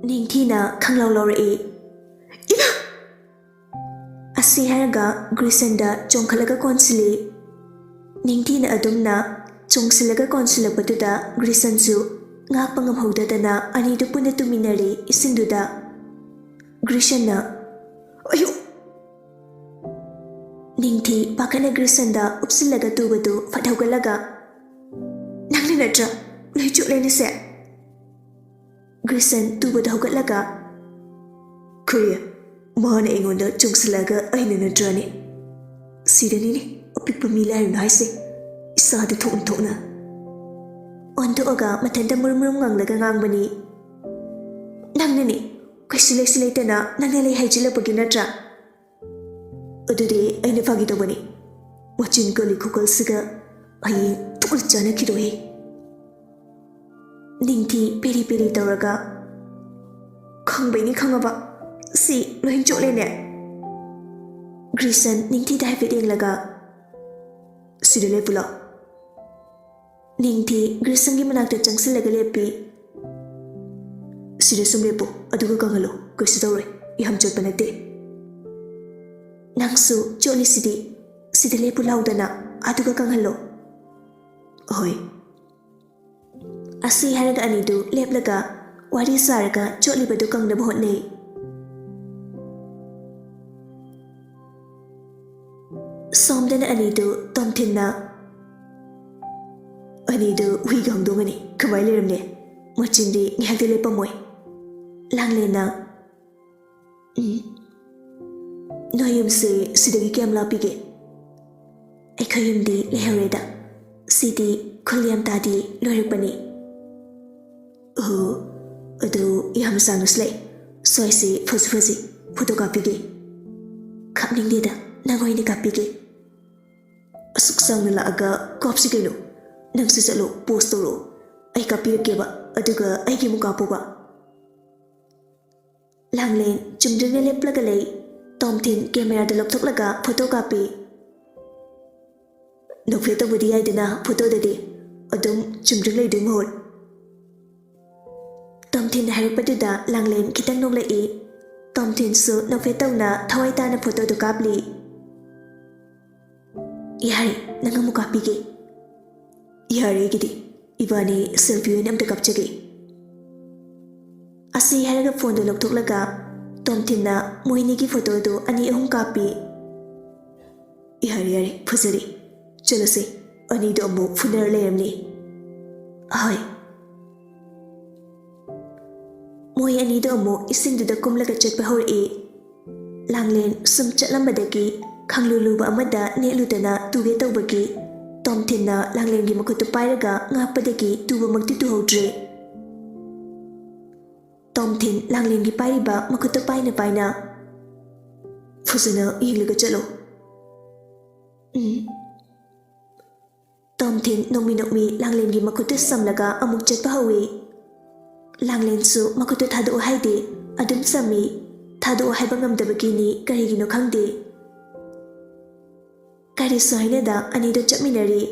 Ningthina khanglaw lawrei. Ima! Asi haraga Grisanda chongkhalaga konsili. Ningthina adumna chongsilaga konsilapatuda Grisansu ngakpa ngamhawdadana anidu puna tuminari isingduda. Grisana, ayo! Ningthi pakana Grisanda upsilaga tubadu fathawgalaga. Nangli natra, laichuk lainase. Grisan tubadu hawgalaga. Kuya, mahana ingonda chongsilaga aina natrani. Sidanini, apikpa milay naise. Isada thokna. Ontoaga matanda murmurum nganglaga ngangbani. Nangnani, kaisilaitana nangalay haijilapagi natra. Adudi aina fagidobani. Wachin kali kukalsiga ay tukul jana kirohe. Ningthi peri tawraga. Khangbaini khangaba. Si lohin choklene. Grisan Ningthi daifit inglaga. Sidale pula. Ningthi Grisangi manakta changsilaga lepi. Sida sumlepo aduga kangalo kaisi tawre iham chotpa nate. Nangsu choli sida lepu laudana aduga kangalo. Ahoy. Asi haraga anidu leplaga wari saraga choli badu kangnaba hotnei. Somdana anidu tomthinna. Anidu huiga hongdongani kamai leramne. Machindi ngihagdi lepamoy. Langlena. Noyumse sidagi kiam lapige. Ekayumdi lehareda. Sidi kulyam tadi loirapani. Adu iham sanusle. Soisi fuzi photokapige. Kapningdida nangoyni kapige. Asuksang nalaaga kopsi kaino. Nangsi salo post toro. Ay kapirkeba aduga ay gimukapoba. Langlen chumdrina leplaga lay. Tomthin camera da loktoklaga photo copy. Nokfeto budi ay dina photo dadi. Adum chumdring lay dung hol. Tomthin harapaduda langlen kitang nonglay e. Tomthin su nokfeto na thawai ta na photo do kapli. Ihari nangamu copy ge. Ihari gidi. Ibani selfie nam takap chage. Asi haraga phone do loktoklaga. Tomthinna mohinigi photo do ani ahum copy. Ihari phuzari. Chalose ani do amu funar layamni. Ahoy. Moi ani do amu isingduda kumlaga chatpa hori. Langlen sum chatlambadagi khangluluba amada neludana tuge tawbagi. Tomthinna langlengi makutu pairaga ngapadagi tuba magti tuhodre. Tomthin langlengi pairiba makutu paina. Fuzana yinglaga chalo. Tomthin nokmi langlengi makutu samlaga amuk chatpa hawi. Langlen su makutu thado haide adum sami thado haiba ngamdabagini karigino khangde. Kari soinada anido chapminari.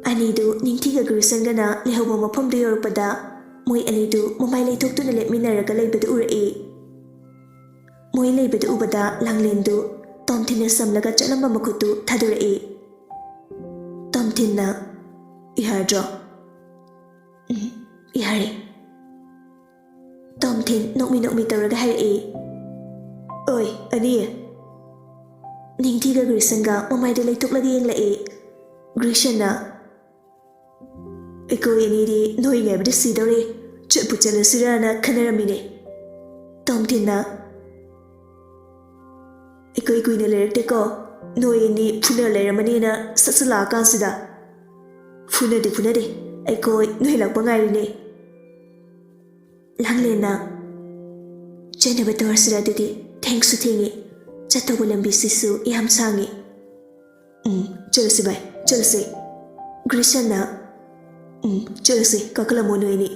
Anido Ningthiga Grisangana lehawba mafamda yorpada. Moi anidu mamai leithoktuna lepminaraga leibadu urai. Moi leibadu ubada langlendu Tomthinna samlaga chalamba makutu thadurai. Tomthinna ihadro. Ihari. Tomthin nokmi tawraga harai. Oi ani. Ningthiga Grisanga mamai de leithoklagi yenglai. Grisana. Eko inidi noi ngabdi sidore chepu chala sirana khanaramine. Tomthinna. Eko ina lerekte ko noi ni phuna leramanina sasala kansida. Phunade. Eko noi lakpa ngairine. Langlena. Jenaba tawarsira didi thanks to thingi. Chatogo lambi sisu iham sangi. Chalasi bai, chalasi. Grisana. Chalasi kakala mono ini.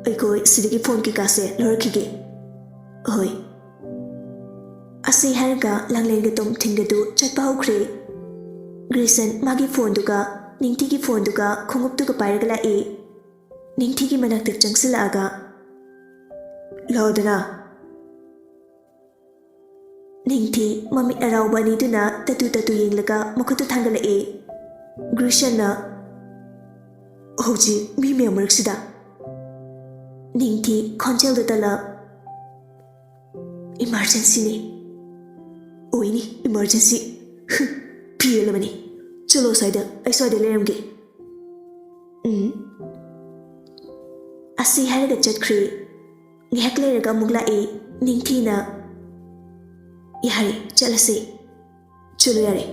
Aiko sidiki phone ki kase lorakige. Hoi. Asi haraga langlenga Tomthindu chatpa hokre. Grisan magi phone duga Ningthigi phone duga khongup duga pairaga lai. Ningthigi manakta changsila aga. ꯂꯥꯎꯗꯅ ꯅꯤꯡꯊꯤ ꯃꯃꯤꯠ ꯑꯔꯥꯎꯕ ꯑꯅꯤꯗꯨꯅ ꯇꯇꯨ ꯌꯦꯡꯂꯒ ꯃꯈꯨꯠꯇꯨ ꯊꯥꯡꯒꯠꯂꯛꯏ ꯒ꯭ꯔꯤꯁꯟꯅ ꯍꯧꯖꯤꯛ ꯃꯤ ꯃꯌꯥꯝ ꯃꯔꯛꯁꯤꯗ ꯅꯤꯡꯊꯤ ꯈꯣꯟꯖꯦꯜꯗꯨ ꯇꯂꯞ ꯏꯃꯥꯔꯖꯦꯟꯁꯤꯅꯤ ꯑꯣꯏꯅꯤ emergency ꯄꯤꯔꯂꯕꯅꯤ ꯆꯂꯣ ꯁ꯭ꯋꯥꯏꯗ ꯑꯩ ꯁ꯭ꯋꯥꯏꯗ ꯂꯩꯔꯝꯒꯦ ꯑꯁꯤ ꯍꯥꯏꯔꯒ ꯆꯠꯈ꯭ꯔꯦ ꯉꯥꯏꯍꯥꯛ ꯂꯩꯔꯒ ꯑꯃꯨꯛ ꯂꯥꯛꯏ ꯅꯤꯡꯊꯤꯅ ꯌꯥꯔꯦ ꯆꯠꯂꯁꯤ ꯆꯠꯂꯣ ꯌꯥꯔꯦ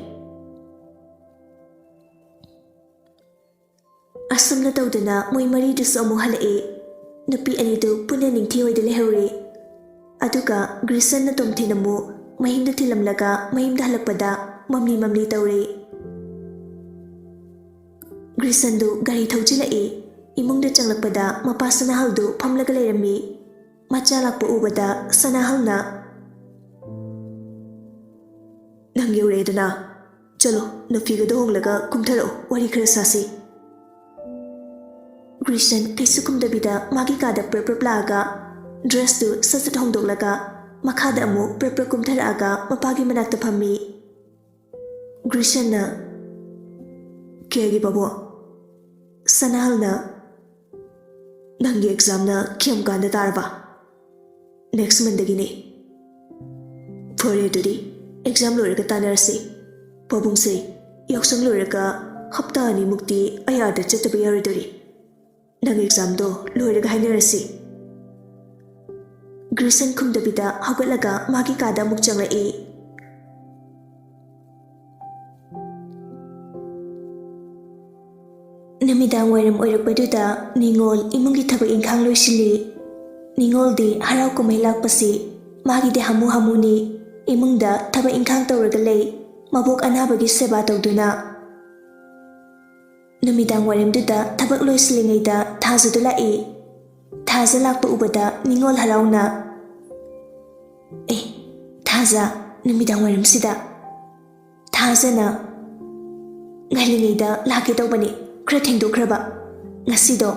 ꯑꯁꯨꯝꯅ ꯇꯧꯗꯨꯅ ꯃꯣꯏ ꯃꯔꯤꯗꯨꯁꯨ ꯑꯃꯨꯛ ꯍꯜꯂꯛꯏ ꯅꯨꯄꯤ ꯑꯅꯤꯗꯨ ꯄꯨꯟꯅ ꯅꯤꯡꯊꯤ ꯍꯣꯏꯗ ꯂꯩꯍꯧꯔꯤ ꯑꯗꯨꯒ ꯒ꯭ꯔꯤꯁꯟꯅ ꯇꯣꯝꯊꯤꯟ ꯑꯃꯨꯛ ꯃꯌꯨꯝꯗ ꯊꯤꯜꯂꯝꯂꯒ ꯃꯌꯨꯝꯗ ꯍꯜꯂꯛꯄꯗ ꯃꯝꯂꯤ ꯇꯧꯔꯤ ꯒ꯭ꯔꯤꯁꯟꯗꯨ ꯒꯥꯔꯤ ꯊꯧꯖꯤꯜꯂꯛꯏ 이몽대 ꯆꯪꯂꯛꯄꯗ ꯃꯄꯥ ꯁꯅꯥꯍꯜꯗꯨ ꯐꯝꯂꯒ ꯂꯩꯔꯝꯃꯤ ꯃꯆꯥ ꯂꯥꯛꯄ ꯎꯕꯗ ꯁꯅꯥꯍꯜꯅ ꯅꯪ ꯌꯧꯔꯛꯑꯦꯗꯅ ꯆꯂꯣ ꯅꯨꯄꯤꯒꯗꯣ ꯍꯣꯡꯂꯒ ꯀꯨꯝꯊꯔꯛꯑꯣ ꯋꯥꯔꯤ ꯈꯔ ꯁꯥꯁꯤ ꯒ꯭ꯔꯤꯁꯟ ꯀꯩꯁꯨ ꯈꯨꯝꯗꯕꯤꯗ ꯃꯥꯒꯤ ꯀꯥꯗ ꯄ꯭ꯔꯞ ꯂꯥꯛꯑꯒ ꯗ꯭ꯔꯦꯁꯇꯨ ꯁꯠ ꯍꯣꯡꯗꯣꯛꯂꯒ ꯃꯈꯥꯗ ꯑꯃꯨꯛ ꯄ꯭ꯔꯞ ꯀꯨꯝꯊꯔꯛꯑꯒ ꯃꯄꯥꯒꯤ ꯃꯅꯥꯛꯇ ꯐꯝꯃꯤ ꯒ꯭ꯔꯤꯁꯟꯅ ꯀꯦꯒꯤ ꯕꯥꯕꯣ ꯁꯅꯥꯍꯜꯅ ꯅꯪꯒꯤ ꯑꯦꯛꯖꯥꯝꯅ ꯀꯌꯥꯝ ꯀꯥꯟꯗ ꯇꯥꯔꯕ ꯅꯦꯛꯁ ꯃꯟꯗꯒꯤꯅꯤ ꯐꯔꯦ ꯑꯗꯨꯗꯤ ꯑꯦꯛꯖꯥꯝ ꯂꯣꯏꯔꯒ ꯇꯥꯟꯅꯔꯁꯤ ꯄꯥꯕꯨꯡꯁꯦ ꯌꯥꯎꯁꯪ ꯂꯣꯏꯔꯒ ꯍꯞꯇꯥ ꯑꯅꯤꯃꯨꯛꯇꯤ ꯑꯩ ꯑꯥꯗ ꯆꯠꯇꯕ ꯌꯥꯔꯣꯏꯗꯣꯔꯤ ꯅꯪ ꯑꯦꯛꯖꯥꯝꯗꯣ ꯂꯣꯏꯔꯒ ꯍꯥꯏꯅꯔꯁꯤ ꯒ꯭ꯔꯤꯁꯟ ꯈꯨꯝꯗꯕꯤꯗ ꯍꯧꯒꯠꯂꯒ ꯃꯥꯒꯤ ꯀꯥꯗ ꯑꯃꯨꯛ ꯆꯪꯂꯛꯏ ꯅꯨꯃꯤꯗꯥꯡ ꯋꯥꯏꯔꯝ ꯑꯣꯏꯔꯛꯄꯗꯨꯗ ꯅꯤꯉꯣꯜ ꯏꯃꯨꯡꯒꯤ ꯊꯕꯛ ꯏꯪꯈꯥꯡ ꯂꯣꯏꯁꯤꯜꯂꯤ ꯅꯤꯉꯣꯜꯗꯤ ꯍꯔꯥꯎ ꯀꯨꯝꯍꯩ ꯂꯥꯛꯄꯁꯤ ꯃꯥꯒꯤꯗꯤ ꯍꯥꯃꯨꯅꯤ ꯏꯃꯨꯡꯗ ꯊꯕꯛ ꯏꯪꯈꯥꯡ ꯇꯧꯔꯒ ꯂꯩ ꯃꯕꯣꯛ ꯑꯅꯥꯕꯒꯤ ꯁꯦꯕꯥ ꯇꯧꯗꯨꯅ ꯅꯨꯃꯤꯗꯥꯡ ꯋꯥꯏꯔꯝꯗꯨꯗ ꯊꯕꯛ ꯂꯣꯏꯁꯤꯜꯂꯤꯉꯩꯗ ꯊꯥꯖꯗꯨ ꯂꯥꯛꯏ ꯊꯥꯖ ꯂꯥꯛꯄ ꯎꯕꯗ ꯅꯤꯉꯣꯜ ꯍꯔꯥꯎꯅ ꯊꯥꯖ ꯅꯨꯃꯤꯗꯥꯡ ꯋꯥꯏꯔꯝꯁꯤꯗ ꯊꯥꯖꯅ ꯉꯜꯂꯤꯉꯩꯗ ꯂꯥꯛꯀꯦ ꯇꯧꯕꯅꯤ ꯈꯔ ꯊꯦꯡꯗꯣꯛꯈ꯭ꯔꯕ ꯉꯁꯤꯗꯣ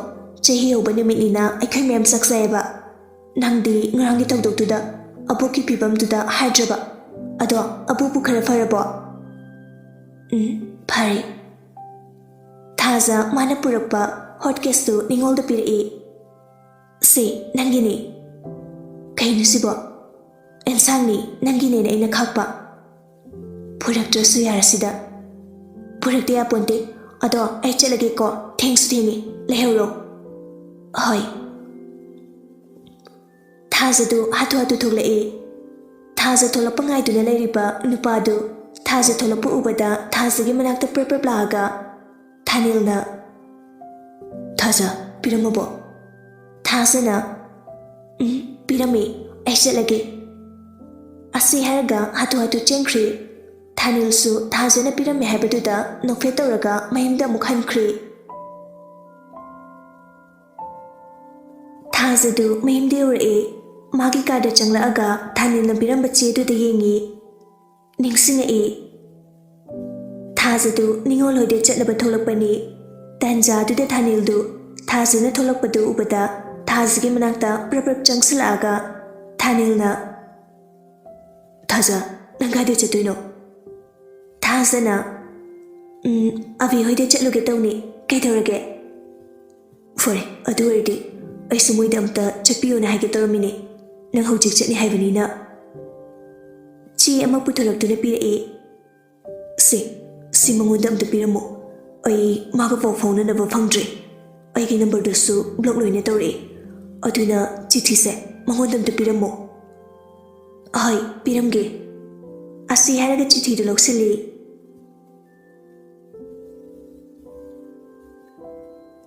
ꯆꯍꯤ ꯍꯧꯕ ꯅꯨꯃꯤꯠꯅꯤꯅ ꯑꯩꯈꯣꯏ ꯃꯌꯥꯝ ꯆꯥꯛꯆꯩꯌꯦꯕ ꯅꯪꯗꯤ ꯉꯔꯥꯡꯒꯤ ꯊꯧꯗꯣꯛꯇꯨꯗ ꯑꯕꯣꯛꯀꯤ ꯐꯤꯕꯝꯗꯨꯗ ꯍꯥꯏꯗ꯭ꯔꯕ ꯑꯗꯣ ꯑꯕꯣꯛꯄꯨ ꯈꯔ ꯐꯔꯕꯣ ꯐꯔꯦ ꯊꯥꯖ ꯃꯥꯅ ꯄꯨꯔꯛꯄ ꯍꯣꯠ ꯀꯦꯁꯇꯨ ꯅꯤꯉꯣꯜꯗ ꯄꯤꯔꯛꯏ ꯁꯤ ꯅꯪꯒꯤꯅꯤ ꯀꯩꯅꯣ ꯁꯤꯕꯣ ꯑꯦꯟꯁꯥꯡꯅꯤ ꯅꯪꯒꯤꯅꯦꯅ ꯑꯩꯅ ꯈꯥꯛꯄ ꯄꯨꯔꯛꯇ꯭ꯔꯁꯨ ꯌꯥꯔꯁꯤꯗ ꯄꯨꯔꯛꯇꯦ ꯌꯥꯄꯣꯟꯇꯦ ꯑꯗꯣ ꯑꯩ ꯆꯠꯂꯒꯦꯀꯣ ꯊꯦꯡꯁꯨ ꯊꯦꯡꯉꯤ ꯂꯩꯍꯧꯔꯣ ꯍꯣꯏ ꯊꯥꯖꯗꯨ ꯍꯥꯊꯨ ꯊꯣꯛꯂꯛꯏ ꯊꯥꯖ ꯊꯣꯛꯂꯛꯄ ꯉꯥꯏꯗꯨꯅ ꯂꯩꯔꯤꯕ ꯅꯨꯄꯥꯗꯨ ꯊꯥꯖ ꯊꯣꯛꯂꯛꯄ ꯎꯕꯗ ꯊꯥꯖꯒꯤ ꯃꯅꯥꯛꯇ ꯄ꯭ꯔꯞ ꯂꯥꯛꯑꯒ ꯊꯥꯅꯤꯜꯅ ꯊꯥꯖ ꯄꯤꯔꯝꯃꯕꯣ ꯊꯥꯖꯅ ꯄꯤꯔꯝꯃꯤ ꯑꯩ ꯆꯠꯂꯒꯦ ꯑꯁꯤ ꯍꯥꯏꯔꯒ ꯍꯥꯊꯨ ꯆꯦꯟꯈ꯭ꯔꯤ ꯊꯥꯅꯤꯜꯁꯨ ꯊꯥꯖꯅ ꯄꯤꯔꯝꯃꯦ ꯍꯥꯏꯕꯗꯨꯗ ꯅꯣꯛꯐꯦꯠ ꯇꯧꯔꯒ ꯃꯌꯨꯝꯗ ꯑꯃꯨꯛ ꯍꯟꯈ꯭ꯔꯤ ꯊꯥꯖꯗꯨ ꯃꯌꯨꯝꯗ ꯌꯧꯔꯛꯏ ꯃꯥꯒꯤ ꯀꯥꯗ ꯆꯪꯂꯛꯑꯒ ꯊꯥꯅꯤꯜꯅ ꯄꯤꯔꯝꯕ ꯆꯦꯗꯨꯗ ꯌꯦꯡꯉꯤ ꯅꯤꯡꯁꯤꯡꯉꯛꯏ ꯊꯥꯖꯗꯨ ꯅꯤꯉꯣꯜ ꯍꯣꯏꯗ ꯆꯠꯅꯕ ꯊꯣꯛꯂꯛꯄꯅꯤ ꯇꯥꯟꯖꯥꯗꯨꯗ ꯊꯥꯅꯤꯜꯗꯨ ꯊꯥꯖꯅ ꯊꯣꯛꯂꯛꯄꯗꯨ ꯎꯕꯗ ꯊꯥꯖꯒꯤ ꯃꯅꯥꯛꯇ ꯄ꯭ꯔꯞ ꯆꯪꯁꯤꯜꯂꯛꯑꯒ ꯊꯥꯅꯤꯜꯅ ꯊꯥꯖ ꯅꯪ ꯀꯥꯏꯗ ꯆꯠꯇꯣꯏꯅꯣ ꯊꯥꯖꯅ ꯑꯕꯤ ꯍꯣꯏꯗ ꯆꯠꯂꯨꯒꯦ ꯇꯧꯅꯤ ꯀꯩꯗꯧꯔꯒꯦ ꯐꯔꯦ ꯑꯗꯨ ꯑꯣꯏꯔꯗꯤ ꯑꯩꯁꯨ ꯃꯣꯏꯗ ꯑꯝꯇ ꯆꯠꯄꯤꯌꯣꯅ ꯍꯥꯏꯒꯦ ꯇꯧꯔꯝꯃꯤꯅꯦ ꯅꯪ ꯍꯧꯖꯤꯛ ꯆꯠꯅꯤ ꯍꯥꯏꯕꯅꯤꯅ ꯆꯦ ꯑꯃ ꯄꯨꯊꯣꯔꯛꯇꯨꯅ ꯄꯤꯔꯛꯏ ꯁꯤ ꯃꯉꯣꯟꯗ ꯑꯝꯇ ꯄꯤꯔꯝꯃꯣ ꯑꯩ ꯃꯥꯒ ꯄꯥꯎ ꯐꯥꯎꯅꯅꯕ ꯐꯪꯗ꯭ꯔꯤ ꯑꯩꯒꯤ ꯅꯝꯕꯔꯗꯨꯁꯨ ꯕ꯭ꯂꯣꯛ ꯂꯣꯏꯅ ꯇꯧꯔꯛꯏ ꯑꯗꯨꯅ ꯆꯤꯊꯤꯁꯦ ꯃꯉꯣꯟꯗ ꯑꯝꯇ ꯄꯤꯔꯝꯃꯣ ꯍꯣꯏ ꯄꯤꯔꯝꯒꯦ ꯑꯁꯤ ꯍꯥꯏꯔꯒ ꯆꯤꯊꯤꯗꯨ ꯂꯧꯁꯤꯜꯂꯤ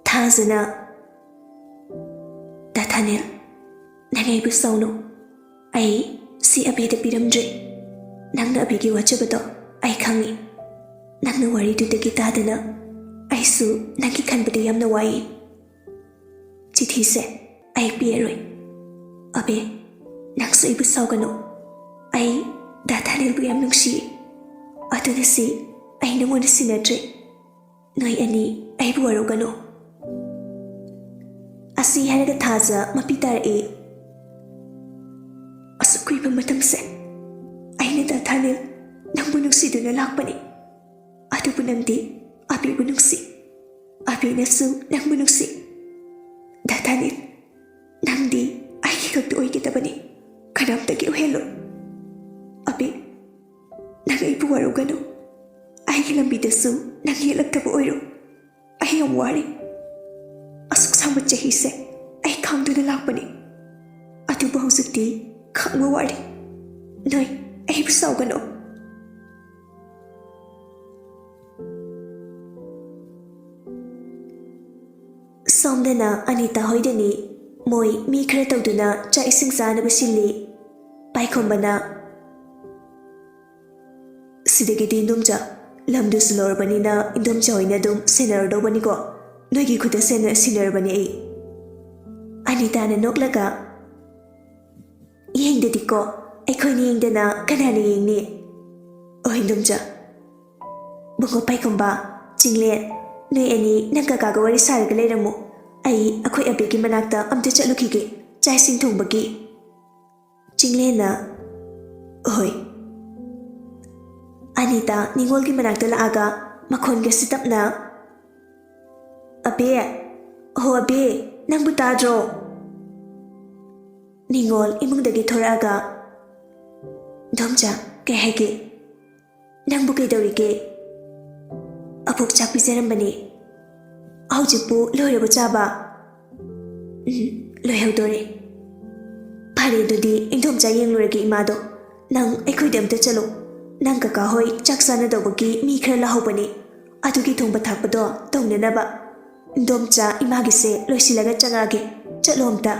ꯊꯥꯖꯅ ꯗꯥ ꯊꯥꯅꯤꯜ ꯅꯪ ꯑꯩꯕꯨ ꯁꯥꯎꯅꯨ ꯑꯩ ꯁꯤ ꯑꯕꯤꯗ ꯄꯤꯔꯝꯗ꯭ꯔꯦ ꯅꯪꯅ ꯑꯕꯤꯒꯤ ꯋꯥꯆꯕꯗꯣ ꯑꯩ ꯈꯪꯉꯤ ꯅꯪꯅ ꯋꯥꯔꯤꯗꯨꯗꯒꯤ ꯇꯥꯗꯅ ꯑꯩꯁꯨ ꯅꯪꯒꯤ ꯈꯟꯕꯗ ꯌꯥꯝꯅ ꯋꯥꯏ ꯆꯤꯊꯤꯁꯦ ꯑꯩ ꯄꯤꯔꯔꯣꯏ ꯑꯕꯦ ꯅꯪꯁꯨ ꯑꯩꯕꯨ ꯁꯥꯎꯒꯅꯨ ꯑꯩ ꯗꯥ ꯊꯥꯅꯤꯜꯕꯨ ꯌꯥꯝ ꯅꯨꯡꯁꯤ ꯑꯗꯨꯅ ꯁꯤ ꯑꯩ ꯅꯉꯣꯟꯗ ꯁꯤꯟꯅꯗ꯭ꯔꯦ ꯅꯣꯏ ꯑꯅꯤ ꯑꯩꯕꯨ ꯋꯥꯔꯧꯒꯅꯨ ꯑꯁꯤ ꯍꯥꯏꯔꯒ ꯊꯥꯖ ꯃꯄꯤ ꯇꯥꯔꯛꯏ ꯃꯇꯝꯁꯦ ꯑꯩꯅ ꯗꯥꯊꯥꯅꯤꯜ ꯅꯪꯕꯨ ꯅꯨꯡꯁꯤꯗꯨꯅ ꯂꯥꯛꯄꯅꯤ ꯑꯗꯨꯕꯨ ꯅꯪꯗꯤ ꯑꯕꯤꯕꯨ ꯅꯨꯡꯁꯤ ꯑꯕꯤꯅꯁꯨ ꯅꯪꯕꯨ ꯅꯨꯡꯁꯤ ꯗꯥꯊꯥꯅꯤꯜ ꯅꯪꯗꯤ ꯑꯩꯒꯤ ꯈꯛꯇ ꯑꯣꯏꯒꯗꯕꯅꯤ ꯀꯅꯥꯝꯇꯒꯤ ꯑꯣꯏꯍꯜꯂꯣꯏ ꯑꯕꯤ ꯅꯪ ꯑꯩꯕꯨ ꯋꯥꯔꯧꯒꯅꯨ ꯑꯩꯒꯤ ꯂꯝꯕꯤꯗꯁꯨ ꯅꯪ ꯌꯦꯠꯂꯛꯇꯕ ꯑꯣꯏꯔꯣ ꯑꯩ ꯌꯥꯝ ꯋꯥꯔꯤ ꯑꯁꯨꯛ ꯁꯥꯡꯕ ꯆꯍꯤꯁꯦ ꯑꯩ ꯈꯥꯡꯗꯨꯅ ꯂꯥꯛꯄꯅꯤ ꯑꯗꯨꯕꯨ ꯍꯧꯖꯤꯛꯇꯤ ꯈꯥꯡꯕ ꯋꯥꯔꯤ ꯅꯣꯏ ꯑꯩꯕꯨ ꯁꯥꯎꯒꯅꯨ ꯁꯣꯝꯗꯅ ꯑꯅꯤꯇꯥ ꯍꯣꯏꯗꯅꯤ ꯃꯣꯏ ꯃꯤ ꯈꯔ ꯇꯧꯗꯨꯅ ꯆꯥꯛ ꯏꯁꯤꯡ ꯆꯥꯅꯕ ꯁꯤꯜꯂꯤ ꯄꯥꯏꯈꯣꯝꯕꯅ ꯁꯤꯗꯒꯤꯗꯤ ꯏꯟꯗꯣꯝꯆꯥ ꯂꯝꯗꯨꯁꯨ ꯂꯧꯔꯕꯅꯤꯅ ꯏꯟꯗꯣꯝꯆꯥ ꯍꯣꯏꯅ ꯑꯗꯨꯝ ꯁꯦꯟꯅꯔꯗꯧꯕꯅꯤꯀꯣ ꯅꯣꯏꯒꯤ ꯈꯨꯠꯇ ꯁꯤꯟꯅꯔꯕꯅꯤ ꯑꯩ ꯑꯅꯤꯇꯥꯅ ꯅꯣꯛꯂꯒ ꯌꯦꯡꯗꯗꯤꯀꯣ ꯑꯩꯈꯣꯏꯅ ꯌꯦꯡꯗꯅ ꯀꯅꯥꯅ ꯌꯦꯡꯅꯤ ꯑꯣ ꯏꯟꯗꯣꯝꯆꯥ ꯕꯨꯡꯉꯣ ꯄꯥꯏꯈꯣꯝꯕ ꯆꯤꯡꯂꯦꯟ ꯅꯣꯏ ꯑꯅꯤ ꯅꯪ ꯀꯀꯥꯒ ꯋꯥꯔꯤ ꯁꯥꯔꯒ ꯂꯩꯔꯝꯃꯨ ꯑꯩꯈꯣꯏ ꯑꯕꯦꯒꯤ ꯃꯅꯥꯛꯇ ꯑꯝꯇ ꯆꯠꯂꯨꯈꯤꯒꯦ ꯆꯥꯛ ꯏꯁꯤꯡ ꯊꯣꯡꯕꯒꯤ ꯆꯤꯡꯂꯦꯟꯅ ꯍꯣꯏ ꯑꯅꯤꯇꯥ ꯅꯤꯡꯉꯣꯜꯒꯤ ꯃꯅꯥꯛꯇ ꯂꯥꯛꯑꯒ ꯃꯈꯣꯟꯒꯁꯤ ꯇꯞꯅ ꯑꯕꯦ ꯍꯣ ꯑꯕꯦ ꯅꯪꯕꯨ ꯇꯥꯗ꯭ꯔꯣ ꯅꯤꯡꯉꯣꯜ ꯏꯃꯨꯡꯗꯒꯤ ꯊꯣꯔꯛꯑꯒ ꯏꯟꯗꯣꯝꯆꯥ ꯀꯩ ꯍꯥꯏꯒꯦ ꯅꯪꯕꯨ ꯀꯩꯗꯧꯔꯤꯒꯦ ꯑꯕꯣꯛ ꯆꯥꯛ ꯄꯤꯖꯔꯝꯕꯅꯤ ꯍꯧꯖꯤꯛꯄꯨ ꯂꯣꯏꯔꯕ ꯆꯥꯕ ꯂꯣꯏꯍꯧꯗꯣꯔꯦ ꯐꯔꯦ ꯑꯗꯨꯗꯤ ꯏꯟꯗꯣꯝꯆꯥ ꯌꯦꯡꯂꯨꯔꯒꯦ ꯏꯃꯥꯗꯣ ꯅꯪ ꯑꯩꯈꯣꯏꯗ ꯑꯝꯇ ꯆꯠꯂꯣ ꯅꯪ ꯀꯀꯥ ꯍꯣꯏ ꯆꯥꯛ ꯆꯥꯅꯗꯧꯕꯒꯤ ꯃꯤ ꯈꯔ ꯂꯥꯛꯍꯧꯕꯅꯤ ꯑꯗꯨꯒꯤ ꯊꯣꯡꯕ ꯊꯥꯛꯄꯗꯣ ꯇꯧꯅꯅꯕ ꯏꯟꯗꯣꯝꯆꯥ ꯏꯃꯥꯒꯤꯁꯦ ꯂꯣꯏꯁꯤꯜꯂꯒ ꯆꯪꯉꯛꯑꯒꯦ ꯆꯠꯂꯣ ꯑꯝꯇ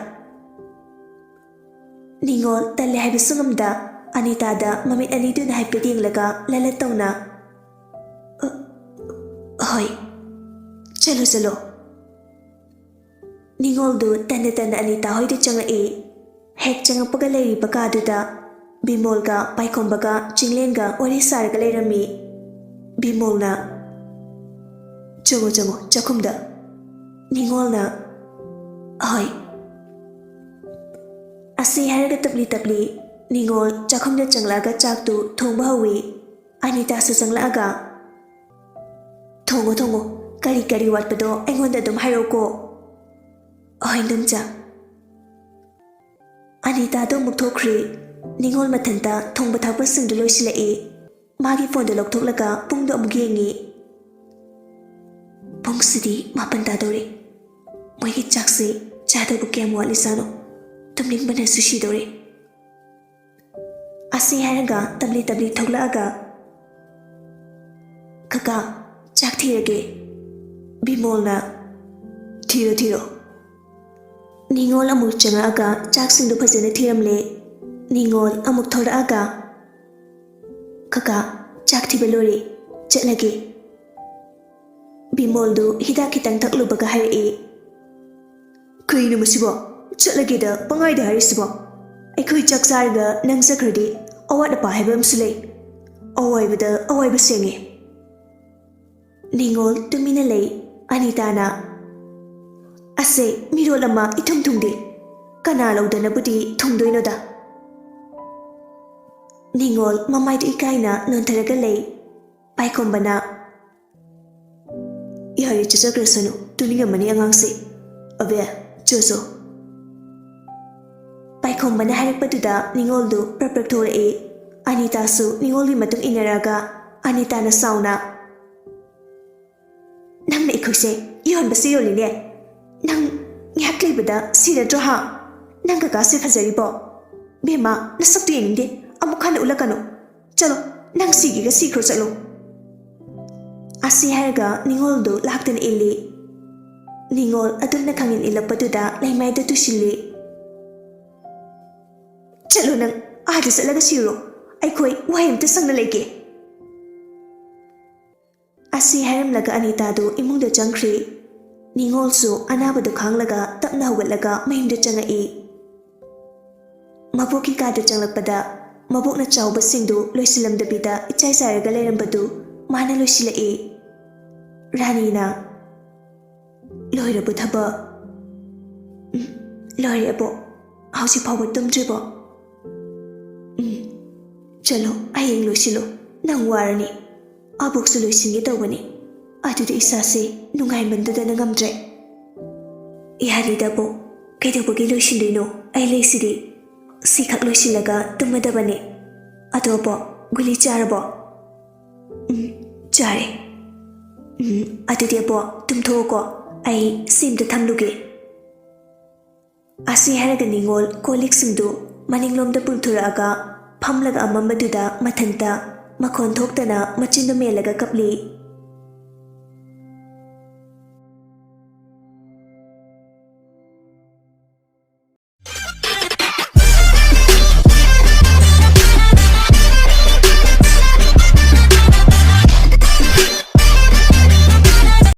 ꯅꯤꯡꯉꯣꯜ ꯇꯜꯂꯦ ꯍꯥꯏꯕꯁꯨ ꯉꯝꯗ ꯑꯅꯤꯇꯥꯗ ꯃꯃꯤꯠ ꯑꯅꯤꯗꯨꯅ ꯍꯥꯏꯐꯦꯠ ꯌꯦꯡꯂꯒ ꯂꯂꯠ ꯇꯧꯅ ꯍꯣꯏ ꯆꯠꯂꯣ ꯆꯠꯂꯣ ꯅꯤꯡꯉꯣꯜꯗꯨ ꯇꯟꯅ ꯇꯟꯅ ꯑꯅꯤꯇꯥ ꯍꯣꯏꯗ ꯆꯪꯉꯛꯏ ꯍꯦꯛ ꯆꯪꯉꯛꯄꯒ ꯂꯩꯔꯤꯕ ꯀꯥꯗꯨꯗ ꯕꯤꯃꯣꯜꯒ ꯄꯥꯏꯈꯣꯝꯕꯒ ꯆꯤꯡꯂꯦꯟꯒ ꯋꯥꯔꯤ ꯁꯥꯔꯒ ꯂꯩꯔꯝꯃꯤ ꯕꯤꯃꯣꯜꯅ ꯆꯪꯉꯣ ꯆꯪꯉꯣ ꯆꯥꯛꯈꯨꯝꯗ ꯅꯤꯡꯉꯣꯜꯅ ꯍꯣꯏ ꯑꯁꯤ ꯍꯥꯏꯔꯒ ꯇꯞꯂꯤ ꯇꯞꯂꯤ ꯅꯤꯡꯉꯣꯜ ꯆꯥꯛꯈꯨꯝꯗ ꯆꯪꯂꯛꯑꯒ ꯆꯥꯛꯇꯨ ꯊꯣꯡꯕ ꯍꯧꯏ ꯑꯅꯤꯇꯥꯁꯨ ꯆꯪꯂꯛꯑꯒ ꯊꯣꯡꯉꯣ ꯊꯣꯡꯉꯣ ꯀꯔꯤ ꯀꯔꯤ ꯋꯥꯠꯄꯗꯣ ꯑꯩꯉꯣꯟꯗ ꯑꯗꯨꯝ ꯍꯥꯏꯔꯛꯎꯀꯣ ꯍꯣꯏ ꯏꯟꯗꯣꯝꯆꯥ ꯑꯅꯤꯇꯥꯗꯣ ꯑꯃꯨꯛ ꯊꯣꯛꯈ꯭ꯔꯤ ꯅꯤꯡꯉꯣꯜ ꯃꯊꯟꯇ ꯊꯣꯡꯕ ꯊꯥꯛꯄꯁꯤꯡꯗꯨ ꯂꯣꯏꯁꯤꯜꯂꯛꯏ ꯃꯥꯒꯤ ꯐꯣꯟꯗꯣ ꯂꯧꯊꯣꯛꯂꯒ ꯄꯨꯡꯗꯣ ꯑꯃꯨꯛ ꯌꯦꯡꯉꯤ ꯄꯨꯡꯁꯤꯗꯤ 9 ꯇꯥꯗꯧꯔꯦ ꯃꯣꯏꯒꯤ ꯆꯥꯛꯁꯦ ꯆꯥꯗꯧꯕ ꯀꯌꯥꯝ ꯋꯥꯠꯂꯤꯖꯥꯠꯅꯣ ꯇꯨꯝꯅꯤꯡꯕꯅꯁꯨ ꯁꯤꯗꯧꯔꯦ ꯑꯁꯤ ꯍꯥꯏꯔꯒ ꯇꯞꯂꯤ ꯇꯞꯂꯤ ꯊꯣꯛꯂꯛꯑꯒ ꯀꯀꯥ ꯆꯥꯛ ꯊꯤꯔꯒꯦ ꯕꯤꯃꯣꯜꯅ ꯊꯤꯔꯣ ꯊꯤꯔꯣ ꯅꯤꯡꯉꯣꯜ ꯑꯃꯨꯛ ꯆꯪꯉꯛꯑꯒ ꯆꯥꯛꯁꯤꯡꯗꯨ ꯐꯖꯅ ꯊꯤꯔꯝꯂꯦ ꯅꯤꯡꯉꯣꯜ ꯑꯃꯨꯛ ꯊꯣꯔꯛꯑꯒ ꯀꯀꯥ ꯆꯥꯛ ꯊꯤꯕ ꯂꯣꯏꯔꯦ ꯆꯠꯂꯒꯦ ꯕꯤꯃꯣꯜꯗꯨ ꯍꯤꯗꯥꯛ ꯈꯤꯇꯪ ꯊꯛꯂꯨꯕꯒ ꯍꯥꯏꯔꯛꯏ ꯀꯩꯅꯣ ꯃꯁꯤꯕꯣ ꯆꯠꯂꯒꯦꯗ ꯄꯪꯉꯥꯏꯗ ꯍꯥꯏꯔꯤꯁꯤꯕꯣ ꯑꯩꯈꯣꯏ ꯆꯥꯛ ꯆꯥꯔꯒ ꯅꯪ ꯆꯠꯈ꯭ꯔꯗꯤ ꯑꯋꯥꯠ ꯑꯄꯥ ꯍꯥꯏꯕ ꯑꯃꯁꯨ ꯂꯩ ꯑꯋꯥꯏꯕꯗ ꯑꯋꯥꯏꯕ ꯁꯦꯡꯉꯦ ꯅꯤꯡꯉꯣꯜ ꯇꯨꯃꯤꯟꯅ ꯂꯩ ꯑꯅꯤꯇꯥꯅ ꯑꯁꯦ ꯃꯤꯔꯣꯜ ꯑꯃ ꯏꯊꯨꯝ ꯊꯨꯡꯗꯦ ꯀꯅꯥ ꯂꯧꯗꯅꯕꯨꯗꯤ ꯊꯨꯡꯗꯣꯏꯅꯣꯗ ꯅꯤꯡꯉꯣꯜ ꯃꯃꯥꯏꯗꯨ ꯏꯀꯥꯏꯅ ꯅꯣꯟꯊꯔꯒ ꯂꯩ ꯄꯥꯏꯈꯣꯝꯕꯅ ꯌꯥꯔꯦ ꯆꯠꯆꯈ꯭ꯔꯁꯅꯨ ꯇꯨꯅꯤꯡꯉꯝꯃꯅꯤ ꯑꯉꯥꯡꯁꯦ ꯑꯕꯦ ꯆꯣꯆꯣ ꯄꯥꯏꯈꯣꯝꯕꯅ ꯍꯥꯏꯔꯛꯄꯗꯨꯗ ꯅꯤꯡꯉꯣꯜꯗꯨ ꯄ꯭ꯔꯞ ꯊꯣꯔꯛꯏ ꯑꯅꯤꯇꯥꯁꯨ ꯅꯤꯡꯉꯣꯜꯒꯤ ꯃꯇꯨꯡ ꯏꯟꯅꯔꯒ ꯑꯅꯤꯇꯥꯅ ꯁꯥꯎꯅ ꯅꯪꯅ ꯑꯩꯈꯣꯏꯁꯦ ꯌꯣꯟꯕꯁꯦ ꯌꯣꯜꯂꯤꯅꯦ ꯅꯪ ꯉꯥꯏꯍꯥꯛ ꯂꯩꯕꯗ ꯁꯤꯔꯗ꯭ꯔꯣ ꯍꯥ ꯅꯪ ꯀꯀꯥꯁꯦ ꯐꯖꯔꯤꯕꯣ ꯕꯦꯝꯃ ꯅꯁꯛꯇꯨ ꯌꯦꯡꯅꯤꯡꯗꯦ ꯑꯃꯨꯛ ꯍꯟꯅ ꯎꯠꯂꯛꯀꯅꯨ ꯆꯠꯂꯣ ꯅꯪ ꯁꯤꯒꯦꯒ ꯁꯤꯈ꯭ꯔꯣ ꯆꯠꯂꯣ ꯑꯁꯤ ꯍꯥꯏꯔꯒ ꯅꯤꯡꯉꯣꯜꯗꯨ ꯂꯥꯛꯇꯅ ꯏꯜꯂꯤ ꯅꯤꯡꯉꯣꯜ ꯑꯗꯨꯝꯅ ꯈꯪꯏꯟ ꯏꯜꯂꯛꯄꯗꯨꯗ ꯂꯩꯃꯥꯏꯗ ꯇꯨꯁꯤꯜꯂꯤ ꯆꯠꯂꯣ ꯅꯪ ꯑꯥꯗ ꯆꯠꯂꯒ ꯁꯤꯔꯣ ꯑꯩꯈꯣꯏ ꯋꯥꯍꯩ ꯑꯝꯇ ꯁꯪꯅ ꯂꯩꯒꯦ ꯑꯁꯤ ꯍꯥꯏꯔꯝꯂꯒ ꯑꯅꯤꯇꯥꯗꯨ ꯏꯃꯨꯡꯗ ꯆꯪꯈ꯭ꯔꯤ ꯅꯤꯡꯉꯣꯜꯁꯨ ꯑꯅꯥꯕꯗꯨ ꯈꯥꯡꯂꯒ ꯇꯞꯅ ꯍꯧꯒꯠꯂꯒ ꯃꯌꯨꯝꯗ ꯆꯪꯉꯛꯏ ꯃꯕꯣꯛꯀꯤ ꯀꯥꯗ ꯆꯪꯂꯛꯄꯗ ꯃꯕꯣꯛꯅ ꯆꯥꯎꯕꯁꯤꯡꯗꯨ ꯂꯣꯏꯁꯤꯜꯂꯝꯗꯕꯤꯗ ꯏꯆꯥꯏ ꯆꯥꯏꯔꯒ ꯂꯩꯔꯝꯕꯗꯨ ꯃꯥꯅ ꯂꯣꯏꯁꯤꯜꯂꯛꯏ ꯔꯥꯅꯤꯅ ꯂꯣꯏꯔꯕ ꯊꯕꯛ ꯂꯣꯏꯔꯦ ꯑꯕꯣꯛ ꯍꯧꯖꯤꯛ ꯐꯥꯎꯕ ꯇꯨꯝꯗ꯭ꯔꯤꯕꯣ Chalo, ayeng loisilo. Nang warani. Abok su loisinge tawani. Aduda isase nungai manduda na ngamdre. Iharida po. Kaidawbagi loisindoino. Ay laisidi. Sikak loisilaga tumadabani. Ato po, guli charabo. Chare. Adudi po, tumtho ko. Ay simda thamluge. Asi haraga ningol kolik singdu maninglomda pulthuraaga phamlaga amambaduda mathanta makhon thoktana machinda melaga kapli